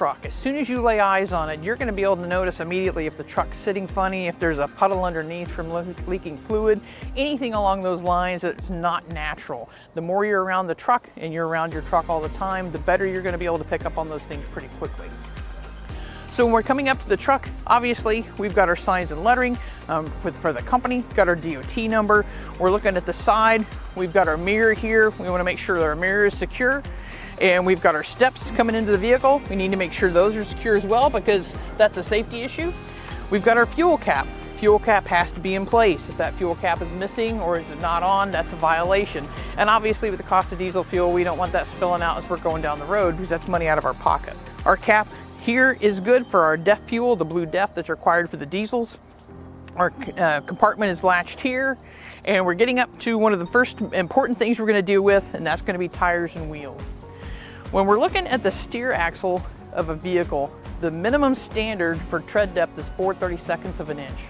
truck. As soon as you lay eyes on it, you're going to be able to notice immediately if the truck's sitting funny, if there's a puddle underneath from leaking fluid, anything along those lines that's not natural. The more you're around the truck and you're around your truck all the time, the better you're going to be able to pick up on those things pretty quickly. So when we're coming up to the truck, obviously we've got our signs and lettering for the company, got our DOT number. We're looking at the side. We've got our mirror here. We want to make sure that our mirror is secure. And we've got our steps coming into the vehicle. We need to make sure those are secure as well because that's a safety issue. We've got our fuel cap. Fuel cap has to be in place. If that fuel cap is missing or is it not on, that's a violation. And obviously with the cost of diesel fuel, we don't want that spilling out as we're going down the road because that's money out of our pocket. Our cap here is good for our DEF fuel, the blue DEF that's required for the diesels. Our compartment is latched here, and we're getting up to one of the first important things we're going to deal with, and that's going to be tires and wheels. When we're looking at the steer axle of a vehicle, the minimum standard for tread depth is 4/32 of an inch.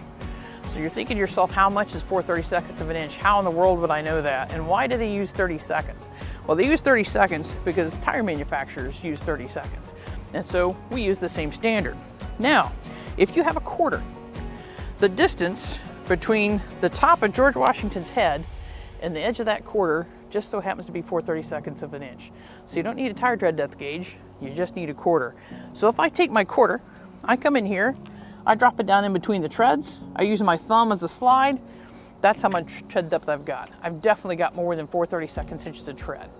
So you're thinking to yourself, how much is 4/32 of an inch? How in the world would I know that? And why do they use 30 seconds? Well, they use 30 seconds because tire manufacturers use 30 seconds. And so we use the same standard. Now, if you have a quarter, the distance between the top of George Washington's head and the edge of that quarter just so happens to be 4/32 of an inch. So you don't need a tire tread depth gauge, you just need a quarter. So if I take my quarter, I come in here, I drop it down in between the treads, I use my thumb as a slide, that's how much tread depth I've got. I've definitely got more than 4/32 inches of tread.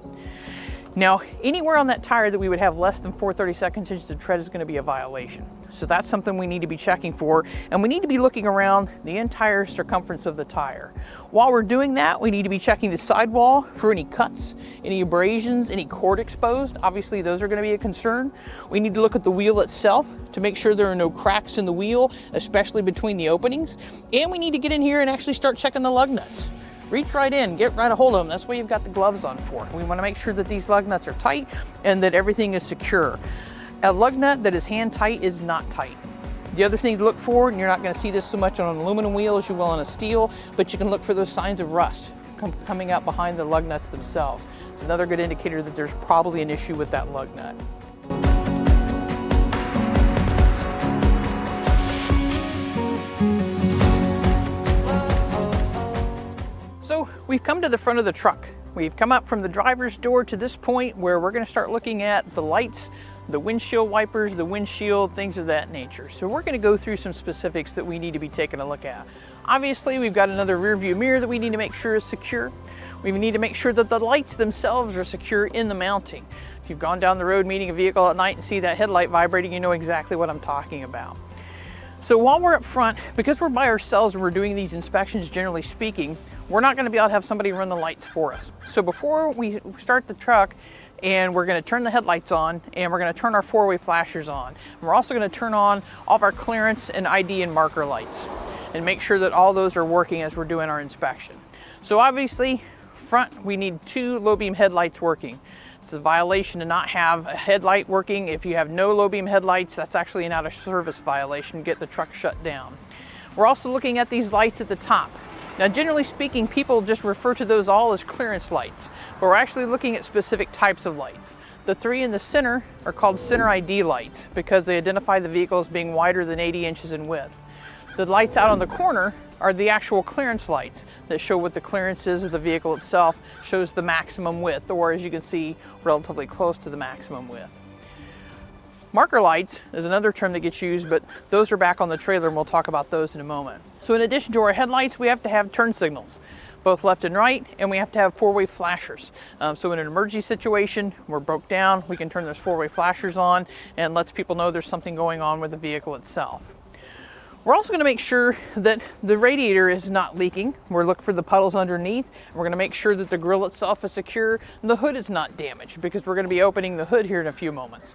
Now, anywhere on that tire that we would have less than 4/32 inches of tread is going to be a violation. So that's something we need to be checking for, and we need to be looking around the entire circumference of the tire. While we're doing that, we need to be checking the sidewall for any cuts, any abrasions, any cord exposed. Obviously, those are going to be a concern. We need to look at the wheel itself to make sure there are no cracks in the wheel, especially between the openings. And we need to get in here and actually start checking the lug nuts. Reach right in, get right a hold of them. That's what you've got the gloves on for. We want to make sure that these lug nuts are tight and that everything is secure. A lug nut that is hand tight is not tight. The other thing to look for, and you're not going to see this so much on an aluminum wheel as you will on a steel, but you can look for those signs of rust coming out behind the lug nuts themselves. It's another good indicator that there's probably an issue with that lug nut. So we've come to the front of the truck. We've come up from the driver's door to this point where we're going to start looking at the lights, the windshield wipers, the windshield, things of that nature. So we're going to go through some specifics that we need to be taking a look at. Obviously, we've got another rear view mirror that we need to make sure is secure. We need to make sure that the lights themselves are secure in the mounting. If you've gone down the road meeting a vehicle at night and see that headlight vibrating, you know exactly what I'm talking about. So while we're up front, because we're by ourselves and we're doing these inspections, generally speaking, we're not going to be able to have somebody run the lights for us. So before we start the truck, and we're going to turn the headlights on, and we're going to turn our four-way flashers on. And we're also going to turn on all of our clearance and ID and marker lights and make sure that all those are working as we're doing our inspection. So obviously, front, we need 2 low beam headlights working. It's a violation to not have a headlight working. If you have no low beam headlights, that's actually an out of service violation. Get the truck shut down. We're also looking at these lights at the top. Now, generally speaking, people just refer to those all as clearance lights, but we're actually looking at specific types of lights. The 3 in the center are called center ID lights because they identify the vehicle as being wider than 80 inches in width. The lights out on the corner are the actual clearance lights that show what the clearance is of the vehicle itself, shows the maximum width, or as you can see, relatively close to the maximum width. Marker lights is another term that gets used, but those are back on the trailer and we'll talk about those in a moment. So in addition to our headlights, we have to have turn signals, both left and right, and we have to have four-way flashers. So in an emergency situation, we're broke down, we can turn those four-way flashers on and lets people know there's something going on with the vehicle itself. We're also going to make sure that the radiator is not leaking. We're looking for the puddles underneath. We're going to make sure that the grill itself is secure and the hood is not damaged because we're going to be opening the hood here in a few moments.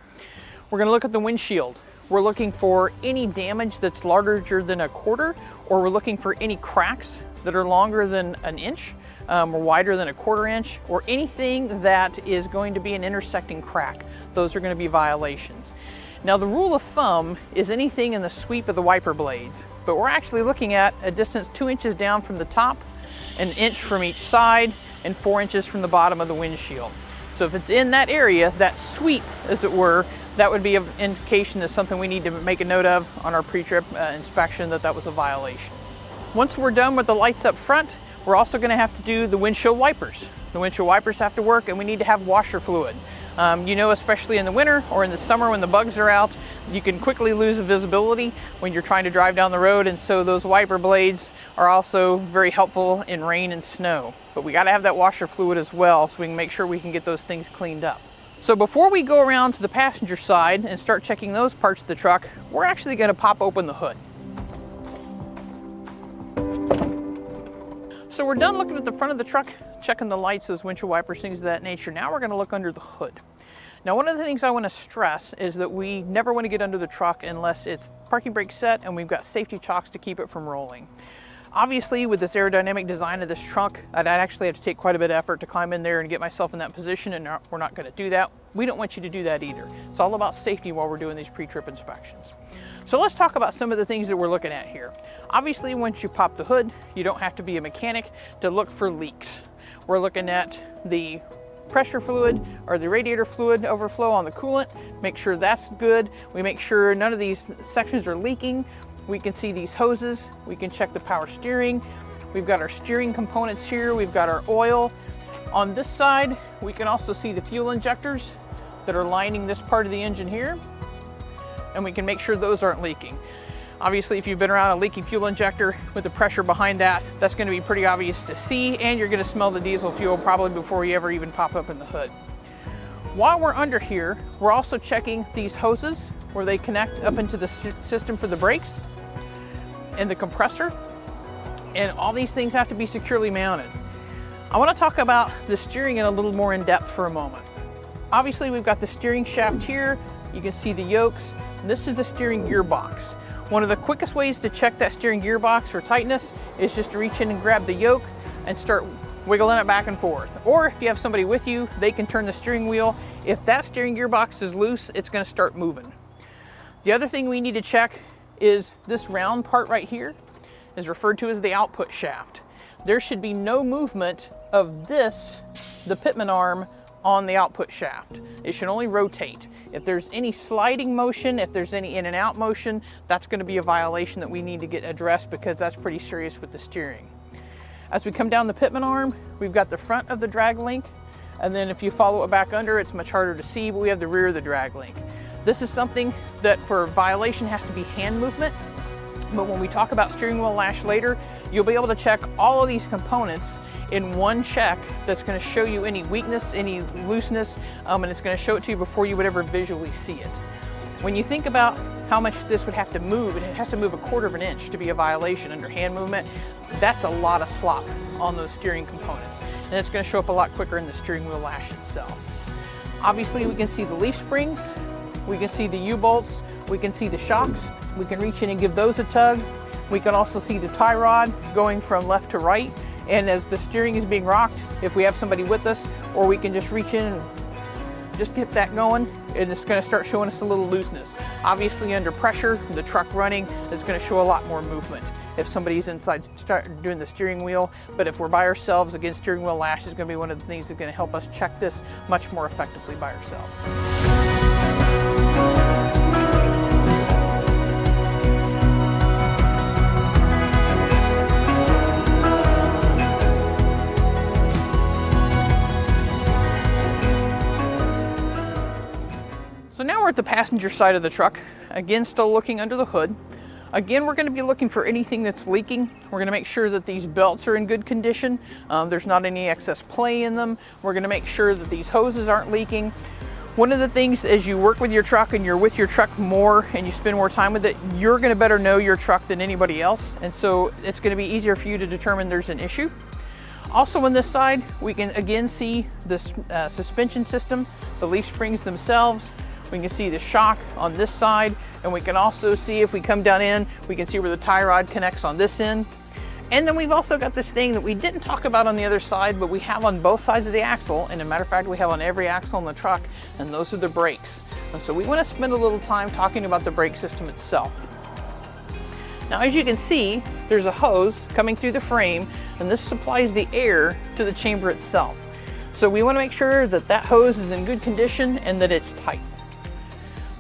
We're going to look at the windshield. We're looking for any damage that's larger than a quarter, or we're looking for any cracks that are longer than an inch or wider than a quarter inch, or anything that is going to be an intersecting crack. Those are going to be violations. Now, the rule of thumb is anything in the sweep of the wiper blades, but we're actually looking at a distance 2 inches down from the top, an inch from each side, and 4 inches from the bottom of the windshield. So if it's in that area, that sweep, as it were, that would be an indication that something we need to make a note of on our pre-trip inspection, that was a violation. Once we're done with the lights up front, we're also going to have to do the windshield wipers. The windshield wipers have to work, and we need to have washer fluid. You know, especially in the winter or in the summer when the bugs are out, you can quickly lose visibility when you're trying to drive down the road, and so those wiper blades are also very helpful in rain and snow. But we got to have that washer fluid as well, so we can make sure we can get those things cleaned up. So before we go around to the passenger side and start checking those parts of the truck, we're actually going to pop open the hood. So we're done looking at the front of the truck, checking the lights, those windshield wipers, things of that nature. Now we're going to look under the hood. Now, one of the things I want to stress is that we never want to get under the truck unless it's parking brake set and we've got safety chocks to keep it from rolling. Obviously, with this aerodynamic design of this truck, I'd actually have to take quite a bit of effort to climb in there and get myself in that position, and we're not going to do that. We don't want you to do that either. It's all about safety while we're doing these pre-trip inspections. So let's talk about some of the things that we're looking at here. Obviously, once you pop the hood, you don't have to be a mechanic to look for leaks. We're looking at the pressure fluid or the radiator fluid overflow on the coolant. Make sure that's good. We make sure none of these sections are leaking. We can see these hoses. We can check the power steering. We've got our steering components here. We've got our oil. On this side, we can also see the fuel injectors that are lining this part of the engine here. And we can make sure those aren't leaking. Obviously, if you've been around a leaky fuel injector with the pressure behind that, that's going to be pretty obvious to see, and you're going to smell the diesel fuel probably before you ever even pop up in the hood. While we're under here, we're also checking these hoses where they connect up into the system for the brakes and the compressor, and all these things have to be securely mounted. I want to talk about the steering in a little more in depth for a moment. Obviously, we've got the steering shaft here. You can see the yokes. This is the steering gearbox. One of the quickest ways to check that steering gearbox for tightness is just to reach in and grab the yoke and start wiggling it back and forth. Or if you have somebody with you, they can turn the steering wheel. If that steering gearbox is loose, it's going to start moving. The other thing we need to check is this round part right here is referred to as the output shaft. There should be no movement of this, the pitman arm, on the output shaft. It should only rotate. If there's any sliding motion, if there's any in and out motion, that's going to be a violation that we need to get addressed, because that's pretty serious with the steering. As we come down the pitman arm, we've got the front of the drag link, and then if you follow it back under, it's much harder to see, but we have the rear of the drag link. This is something that for a violation has to be hand movement, but when we talk about steering wheel lash later, you'll be able to check all of these components in one check that's going to show you any weakness, any looseness, and it's going to show it to you before you would ever visually see it. When you think about how much this would have to move, it has to move 1/4 of an inch to be a violation under hand movement. That's a lot of slop on those steering components, and it's going to show up a lot quicker in the steering wheel lash itself. Obviously, we can see the leaf springs, we can see the U-bolts, we can see the shocks. We can reach in and give those a tug. We can also see the tie rod going from left to right, and as the steering is being rocked, if we have somebody with us, or we can just reach in and just get that going, and it's going to start showing us a little looseness. Obviously, under pressure, the truck running is going to show a lot more movement if somebody's inside doing the steering wheel. But if we're by ourselves, again, steering wheel lash is going to be one of the things that's going to help us check this much more effectively by ourselves. So now we're at the passenger side of the truck. Again, still looking under the hood. Again, we're going to be looking for anything that's leaking. We're going to make sure that these belts are in good condition. There's not any excess play in them. We're going to make sure that these hoses aren't leaking. One of the things, as you work with your truck and you're with your truck more and you spend more time with it, you're going to better know your truck than anybody else. And so it's going to be easier for you to determine there's an issue. Also on this side, we can again see the suspension system, the leaf springs themselves. We can see the shock on this side, and we can also see, if we come down in, we can see where the tie rod connects on this end. And then we've also got this thing that we didn't talk about on the other side, but we have on both sides of the axle, and as a matter of fact, we have on every axle in the truck, and those are the brakes. And so we want to spend a little time talking about the brake system itself. Now, as you can see, there's a hose coming through the frame, and this supplies the air to the chamber itself. So we want to make sure that that hose is in good condition and that it's tight.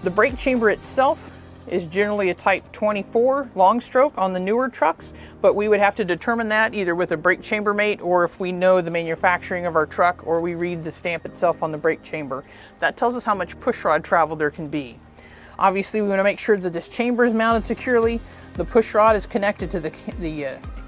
The brake chamber itself is generally a type 24 long stroke on the newer trucks, but we would have to determine that either with a brake chambermate, or if we know the manufacturing of our truck, or we read the stamp itself on the brake chamber. That tells us how much pushrod travel there can be. Obviously, we want to make sure that this chamber is mounted securely. The pushrod is connected to the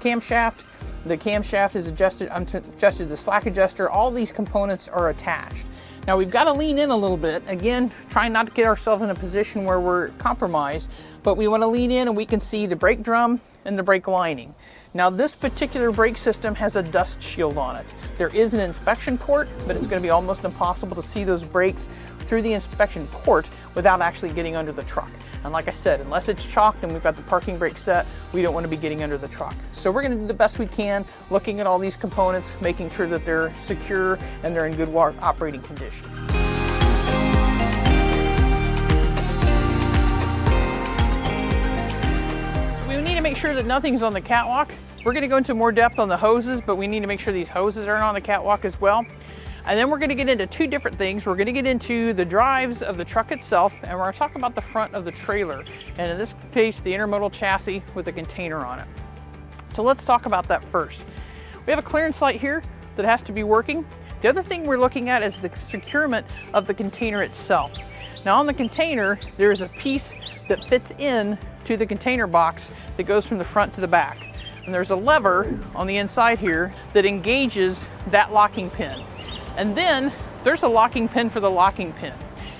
camshaft. The camshaft is adjusted to the slack adjuster. All these components are attached. Now we've got to lean in a little bit. Again, trying not to get ourselves in a position where we're compromised, but we want to lean in and we can see the brake drum and the brake lining. Now this particular brake system has a dust shield on it. There is an inspection port, but it's going to be almost impossible to see those brakes through the inspection port without actually getting under the truck. And like I said, unless it's chalked and we've got the parking brake set, we don't want to be getting under the truck. So we're going to do the best we can, looking at all these components, making sure that they're secure and they're in good operating condition. We need to make sure that nothing's on the catwalk. We're going to go into more depth on the hoses, but we need to make sure these hoses aren't on the catwalk as well. And then we're going to get into two different things. We're going to get into the drives of the truck itself, and we're going to talk about the front of the trailer. And in this case, the intermodal chassis with a container on it. So let's talk about that first. We have a clearance light here that has to be working. The other thing we're looking at is the securement of the container itself. Now on the container, there's a piece that fits in to the container box that goes from the front to the back. And there's a lever on the inside here that engages that locking pin. And then there's a locking pin for the locking pin.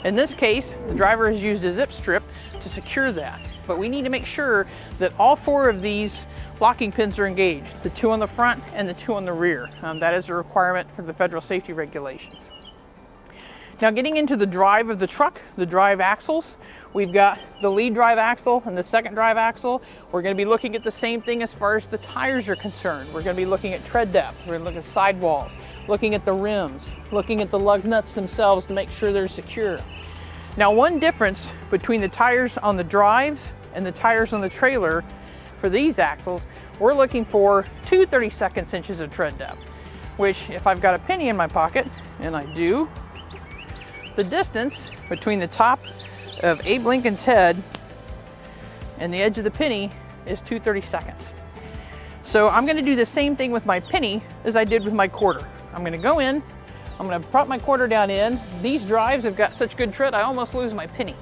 In this case, the driver has used a zip strip to secure that. But we need to make sure that all four of these locking pins are engaged, the two on the front and the two on the rear. That is a requirement for the federal safety regulations. Now getting into the drive of the truck, the drive axles, we've got the lead drive axle and the second drive axle. We're going to be looking at the same thing as far as the tires are concerned. We're going to be looking at tread depth, we're going to look at sidewalls, looking at the rims, looking at the lug nuts themselves to make sure they're secure. Now one difference between the tires on the drives and the tires on the trailer, for these axles, we're looking for 2 32 inches of tread depth, which if I've got a penny in my pocket, and I do, the distance between the top of Abe Lincoln's head and the edge of the penny is 2 32. So I'm going to do the same thing with my penny as I did with my quarter. I'm going to go in, I'm going to prop my quarter down in. These drives have got such good tread, I almost lose my penny.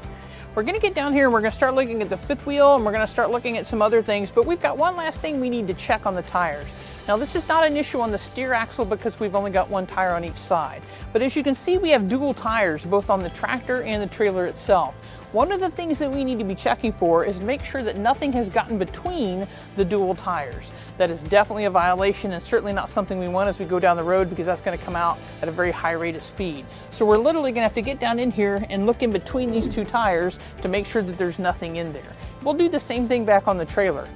We're going to get down here and we're going to start looking at the fifth wheel, and we're going to start looking at some other things, but we've got one last thing we need to check on the tires. Now this is not an issue on the steer axle because we've only got one tire on each side. But as you can see, we have dual tires both on the tractor and the trailer itself. One of the things that we need to be checking for is to make sure that nothing has gotten between the dual tires. That is definitely a violation and certainly not something we want as we go down the road, because that's going to come out at a very high rate of speed. So we're literally going to have to get down in here and look in between these two tires to make sure that there's nothing in there. We'll do the same thing back on the trailer.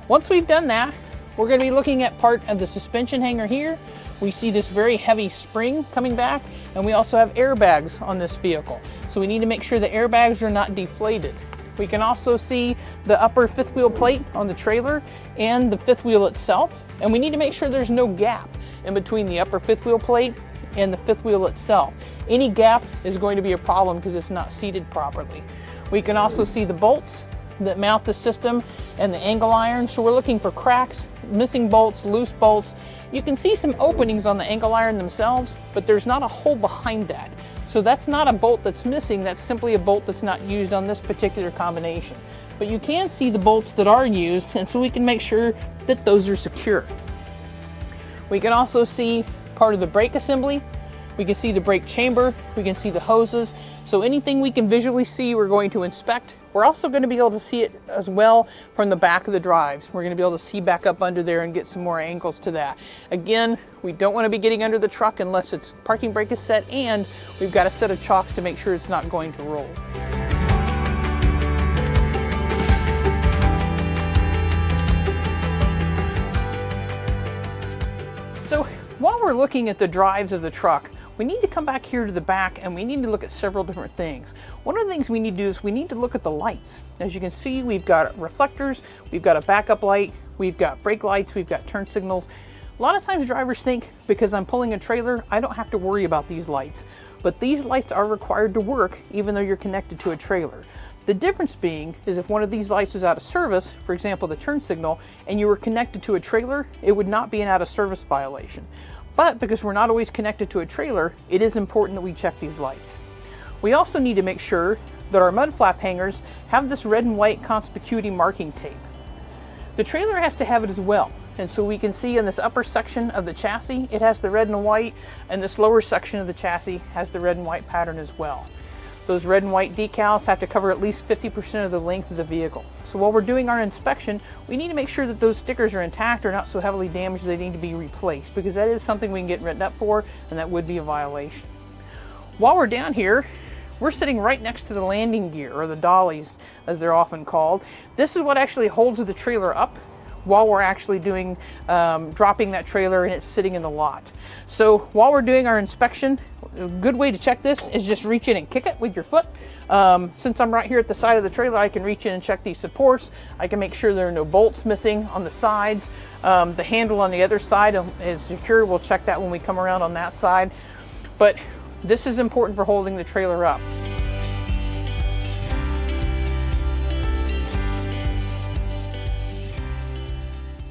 Once we've done that, we're going to be looking at part of the suspension hanger here. We see this very heavy spring coming back, and we also have airbags on this vehicle. So we need to make sure the airbags are not deflated. We can also see the upper fifth wheel plate on the trailer and the fifth wheel itself. And we need to make sure there's no gap in between the upper fifth wheel plate and the fifth wheel itself. Any gap is going to be a problem because it's not seated properly. We can also see the bolts that mount the system and the angle iron. So we're looking for cracks, missing bolts, loose bolts. You can see some openings on the angle iron themselves, but there's not a hole behind that. So that's not a bolt that's missing, that's simply a bolt that's not used on this particular combination. But you can see the bolts that are used, and so we can make sure that those are secure. We can also see part of the brake assembly. We can see the brake chamber, we can see the hoses. So anything we can visually see, we're going to inspect. We're also going to be able to see it as well from the back of the drives. We're going to be able to see back up under there and get some more angles to that. Again, we don't want to be getting under the truck unless its parking brake is set, and we've got a set of chocks to make sure it's not going to roll. So while we're looking at the drives of the truck, we need to come back here to the back and we need to look at several different things. One of the things we need to do is we need to look at the lights. As you can see, we've got reflectors, we've got a backup light, we've got brake lights, we've got turn signals. A lot of times drivers think because I'm pulling a trailer, I don't have to worry about these lights. But these lights are required to work even though you're connected to a trailer. The difference being is if one of these lights was out of service, for example the turn signal, and you were connected to a trailer, it would not be an out of service violation. But because we're not always connected to a trailer, it is important that we check these lights. We also need to make sure that our mud flap hangers have this red and white conspicuity marking tape. The trailer has to have it as well. And so we can see in this upper section of the chassis, it has the red and white, and this lower section of the chassis has the red and white pattern as well. Those red and white decals have to cover at least 50% of the length of the vehicle. So while we're doing our inspection, we need to make sure that those stickers are intact or not so heavily damaged they need to be replaced, because that is something we can get written up for, and that would be a violation. While we're down here, we're sitting right next to the landing gear, or the dollies as they're often called. This is what actually holds the trailer up while we're actually doing dropping that trailer and it's sitting in the lot. So while we're doing our inspection, a good way to check this is just reach in and kick it with your foot. Since I'm right here at the side of the trailer, I can reach in and check these supports. I can make sure there are no bolts missing on the sides. The handle on the other side is secure. We'll check that when we come around on that side. But this is important for holding the trailer up.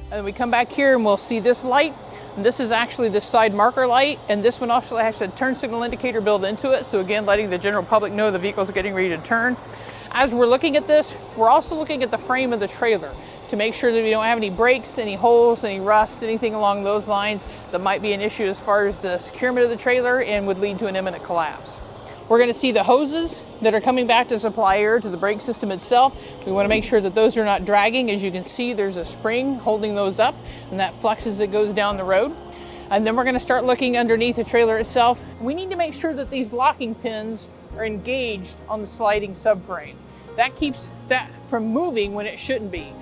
And then we come back here and we'll see this light. And this is actually the side marker light, and this one also has a turn signal indicator built into it. So again, letting the general public know the vehicle is getting ready to turn. As we're looking at this, we're also looking at the frame of the trailer to make sure that we don't have any breaks, any holes, any rust, anything along those lines that might be an issue as far as the securement of the trailer and would lead to an imminent collapse. We're going to see the hoses that are coming back to supply air to the brake system itself. We want to make sure that those are not dragging. As you can see, there's a spring holding those up, and that flexes as it goes down the road. And then we're going to start looking underneath the trailer itself. We need to make sure that these locking pins are engaged on the sliding subframe. That keeps that from moving when it shouldn't be.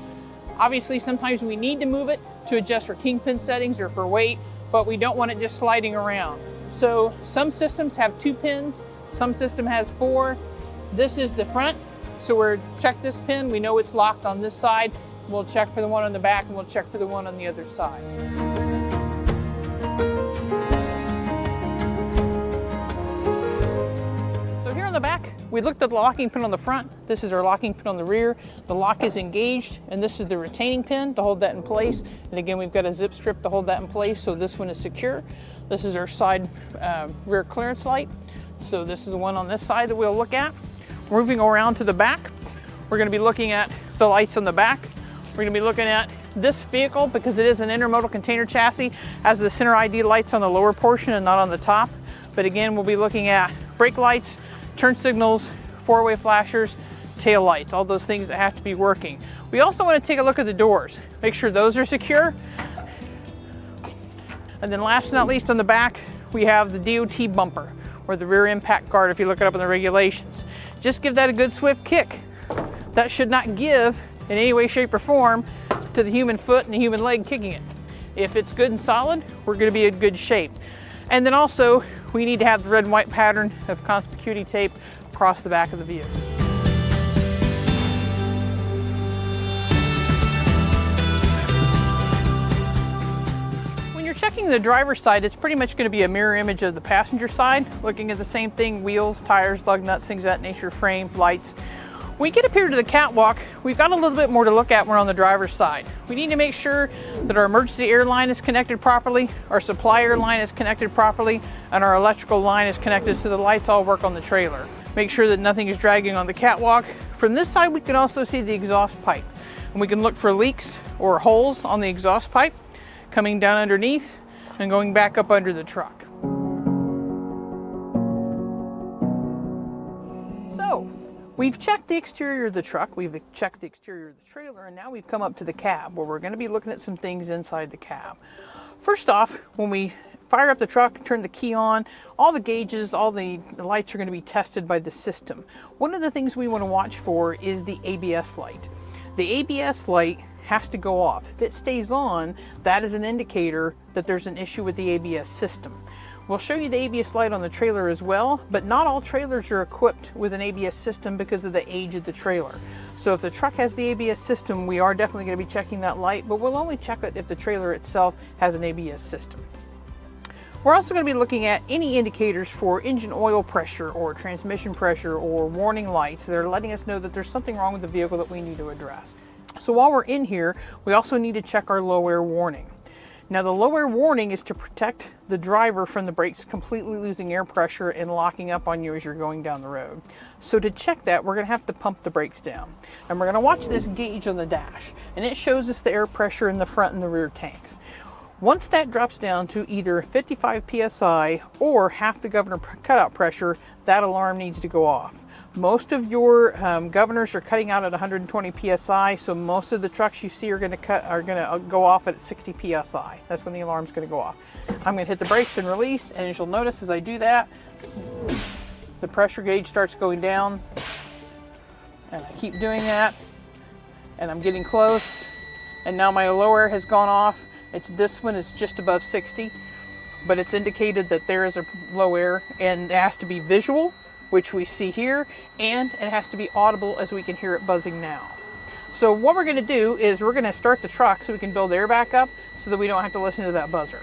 Obviously, sometimes we need to move it to adjust for kingpin settings or for weight, but we don't want it just sliding around. So some systems have 2 pins. Some system has 4. This is the front, so we'll check this pin. We know it's locked on this side. We'll check for the one on the back, and we'll check for the one on the other side. So here on the back, we looked at the locking pin on the front. This is our locking pin on the rear. The lock is engaged, and this is the retaining pin to hold that in place. And again, we've got a zip strip to hold that in place, so this one is secure. This is our side rear clearance light. So this is the one on this side that we'll look at. Moving around to the back, we're going to be looking at the lights on the back. We're going to be looking at this vehicle, because it is an intermodal container chassis, has the center ID lights on the lower portion and not on the top. But again, we'll be looking at brake lights, turn signals, 4-way flashers, tail lights, all those things that have to be working. We also want to take a look at the doors, make sure those are secure. And then last but not least, on the back, we have the DOT bumper, or the rear impact guard if you look it up in the regulations. Just give that a good swift kick. That should not give in any way, shape, or form to the human foot and the human leg kicking it. If it's good and solid, we're going to be in good shape. And then also, we need to have the red and white pattern of conspicuity tape across the back of the vehicle. Checking the driver's side, it's pretty much going to be a mirror image of the passenger side, looking at the same thing: wheels, tires, lug nuts, things of that nature, frame, lights. When we get up here to the catwalk, we've got a little bit more to look at when we're on the driver's side. We need to make sure that our emergency air line is connected properly, our supply air line is connected properly, and our electrical line is connected so the lights all work on the trailer. Make sure that nothing is dragging on the catwalk. From this side, we can also see the exhaust pipe, and we can look for leaks or holes on the exhaust pipe coming down underneath and going back up under the truck. So we've checked the exterior of the truck, we've checked the exterior of the trailer, and now we've come up to the cab, where we're going to be looking at some things inside the cab. First off, when we fire up the truck, turn the key on, all the gauges, all the lights are going to be tested by the system. One of the things we want to watch for is the ABS light. The ABS light has to go off. If it stays on, that is an indicator that there's an issue with the ABS system. We'll show you the ABS light on the trailer as well, but not all trailers are equipped with an ABS system because of the age of the trailer. So if the truck has the ABS system, we are definitely going to be checking that light, but we'll only check it if the trailer itself has an ABS system. We're also going to be looking at any indicators for engine oil pressure or transmission pressure or warning lights that are letting us know that there's something wrong with the vehicle that we need to address. So while we're in here, we also need to check our low air warning. Now the low air warning is to protect the driver from the brakes completely losing air pressure and locking up on you as you're going down the road. So to check that, we're going to have to pump the brakes down. And we're going to watch this gauge on the dash, and it shows us the air pressure in the front and the rear tanks. Once that drops down to either 55 psi or half the governor cutout pressure, that alarm needs to go off. Most of your governors are cutting out at 120 psi, so most of the trucks you see are going to go off at 60 psi. That's when the alarm's going to go off. I'm going to hit the brakes and release, and as you'll notice as I do that, the pressure gauge starts going down, and I keep doing that, and I'm getting close, and now my low air has gone off. This one is just above 60, but it's indicated that there is a low air, and it has to be visual, which we see here, and it has to be audible as we can hear it buzzing now. So what we're going to do is we're going to start the truck so we can build air back up so that we don't have to listen to that buzzer.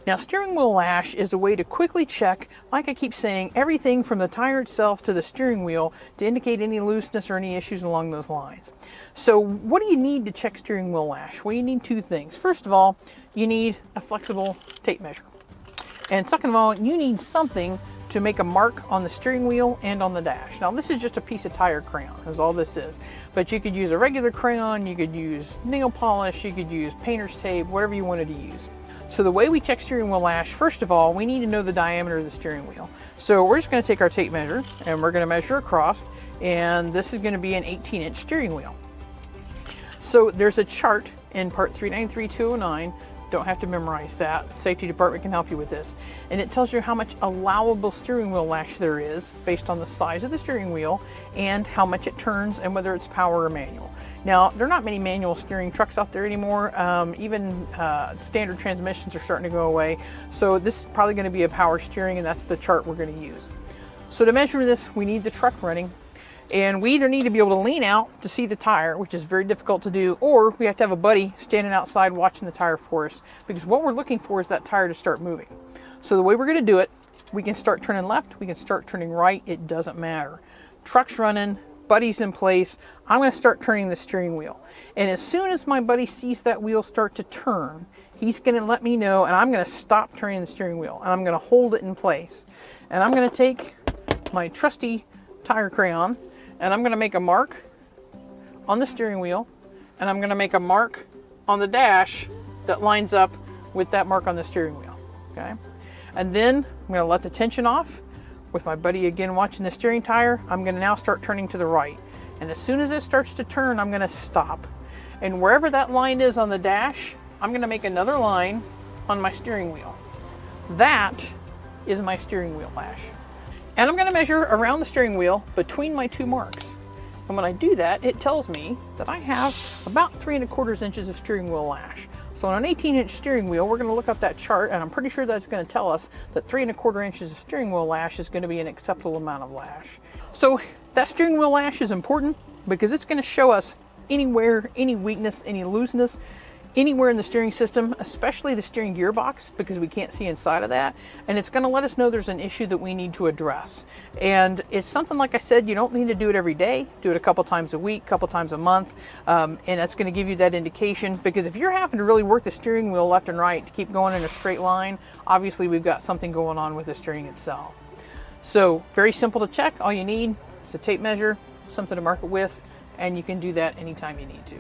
Now, steering wheel lash is a way to quickly check, like I keep saying, everything from the tire itself to the steering wheel to indicate any looseness or any issues along those lines. So what do you need to check steering wheel lash? Well, you need two things. First of all, you need a flexible tape measure. And second of all, you need something to make a mark on the steering wheel and on the dash. Now this is just a piece of tire crayon, is all this is. But you could use a regular crayon, you could use nail polish, you could use painter's tape, whatever you wanted to use. So the way we check steering wheel lash, first of all, we need to know the diameter of the steering wheel. So we're just going to take our tape measure and we're going to measure across, and this is going to be an 18-inch steering wheel. So there's a chart in part 393209. Don't have to memorize that. Safety department can help you with this. And it tells you how much allowable steering wheel lash there is based on the size of the steering wheel and how much it turns and whether it's power or manual. Now, there are not many manual steering trucks out there anymore. Even standard transmissions are starting to go away. So this is probably going to be a power steering, and that's the chart we're going to use. So to measure this, we need the truck running. And we either need to be able to lean out to see the tire, which is very difficult to do, or we have to have a buddy standing outside watching the tire for us, because what we're looking for is that tire to start moving. So the way we're going to do it, we can start turning left, we can start turning right, it doesn't matter. Truck's running, buddy's in place, I'm going to start turning the steering wheel. And as soon as my buddy sees that wheel start to turn, he's going to let me know, and I'm going to stop turning the steering wheel, and I'm going to hold it in place. And I'm going to take my trusty tire crayon, and I'm going to make a mark on the steering wheel, and I'm going to make a mark on the dash that lines up with that mark on the steering wheel. Okay, and then I'm going to let the tension off with my buddy again watching the steering tire. I'm going to now start turning to the right, and as soon as it starts to turn, I'm going to stop, and wherever that line is on the dash, I'm going to make another line on my steering wheel. That is my steering wheel lash. And I'm going to measure around the steering wheel between my two marks. And when I do that, it tells me that I have about 3 1/4 inches of steering wheel lash. So on an 18-inch steering wheel, we're going to look up that chart, and I'm pretty sure that's going to tell us that 3 1/4 inches of steering wheel lash is going to be an acceptable amount of lash. So that steering wheel lash is important because it's going to show us anywhere, any weakness, any looseness, anywhere in the steering system, especially the steering gearbox, because we can't see inside of that. And it's going to let us know there's an issue that we need to address. And it's something, like I said, you don't need to do it every day. Do it a couple times a week, couple times a month. And that's going to give you that indication, because if you're having to really work the steering wheel left and right to keep going in a straight line, obviously we've got something going on with the steering itself. So very simple to check. All you need is a tape measure, something to mark it with, and you can do that anytime you need to.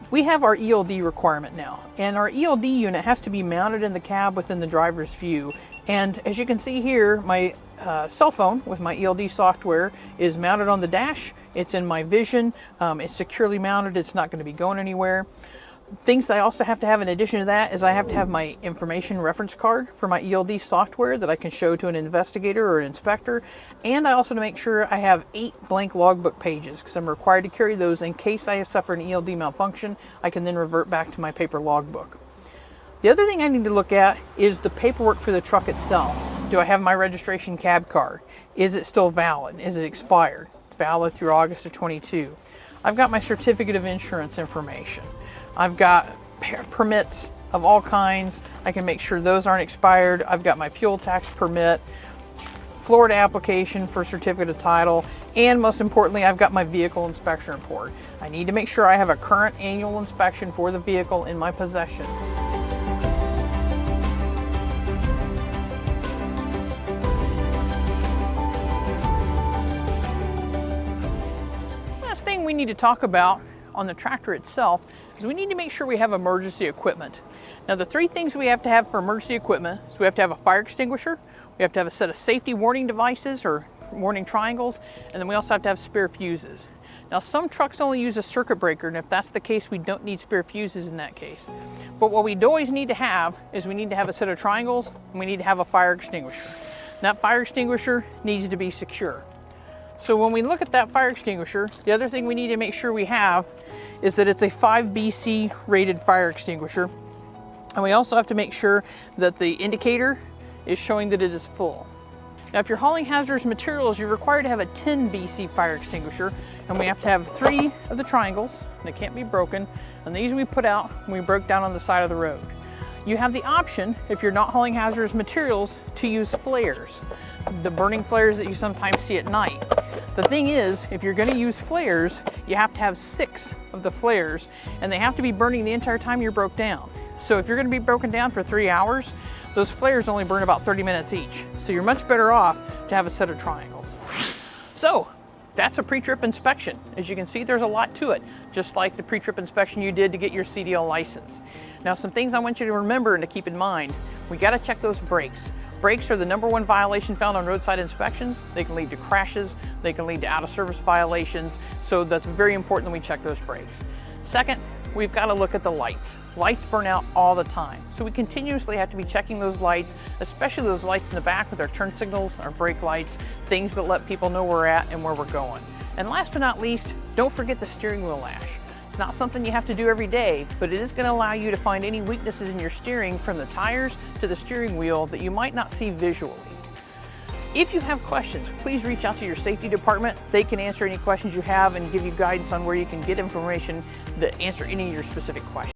We have our ELD requirement now, and our ELD unit has to be mounted in the cab within the driver's view. And as you can see here, my cell phone with my ELD software is mounted on the dash. It's in my vision. It's securely mounted. It's not going to be going anywhere. Things I also have to have in addition to that is I have to have my information reference card for my ELD software that I can show to an investigator or an inspector. And I also to make sure I have 8 blank logbook pages, because I'm required to carry those in case I have suffered an ELD malfunction. I can then revert back to my paper logbook. The other thing I need to look at is the paperwork for the truck itself. Do I have my registration cab card? Is it still valid? Is it expired? Valid through August of 22. I've got my certificate of insurance information. I've got permits of all kinds. I can make sure those aren't expired. I've got my fuel tax permit, Florida application for certificate of title, and most importantly, I've got my vehicle inspection report. I need to make sure I have a current annual inspection for the vehicle in my possession. Last thing we need to talk about on the tractor itself is we need to make sure we have emergency equipment. Now, the three things we have to have for emergency equipment is we have to have a fire extinguisher, we have to have a set of safety warning devices or warning triangles, and then we also have to have spare fuses. Now, some trucks only use a circuit breaker, and if that's the case, we don't need spare fuses in that case. But what we always need to have is we need to have a set of triangles, and we need to have a fire extinguisher. That fire extinguisher needs to be secure. So when we look at that fire extinguisher, the other thing we need to make sure we have is that it's a 5 BC rated fire extinguisher. And we also have to make sure that the indicator is showing that it is full. Now, if you're hauling hazardous materials, you're required to have a 10 BC fire extinguisher, and we have to have 3 of the triangles that can't be broken, and these we put out when we broke down on the side of the road. You have the option, if you're not hauling hazardous materials, to use flares, the burning flares that you sometimes see at night. The thing is, if you're going to use flares, you have to have 6 of the flares, and they have to be burning the entire time you're broke down. So if you're going to be broken down for 3 hours, those flares only burn about 30 minutes each. So you're much better off to have a set of triangles. So that's a pre-trip inspection. As you can see, there's a lot to it, just like the pre-trip inspection you did to get your CDL license. Now, some things I want you to remember and to keep in mind. We got to check those brakes. Brakes are the #1 violation found on roadside inspections. They can lead to crashes, they can lead to out-of-service violations, so that's very important that we check those brakes. Second, we've got to look at the lights. Lights burn out all the time, so we continuously have to be checking those lights, especially those lights in the back with our turn signals, our brake lights, things that let people know where we're at and where we're going. And last but not least, don't forget the steering wheel lash. It's not something you have to do every day, but it is going to allow you to find any weaknesses in your steering from the tires to the steering wheel that you might not see visually. If you have questions, please reach out to your safety department. They can answer any questions you have and give you guidance on where you can get information to answer any of your specific questions.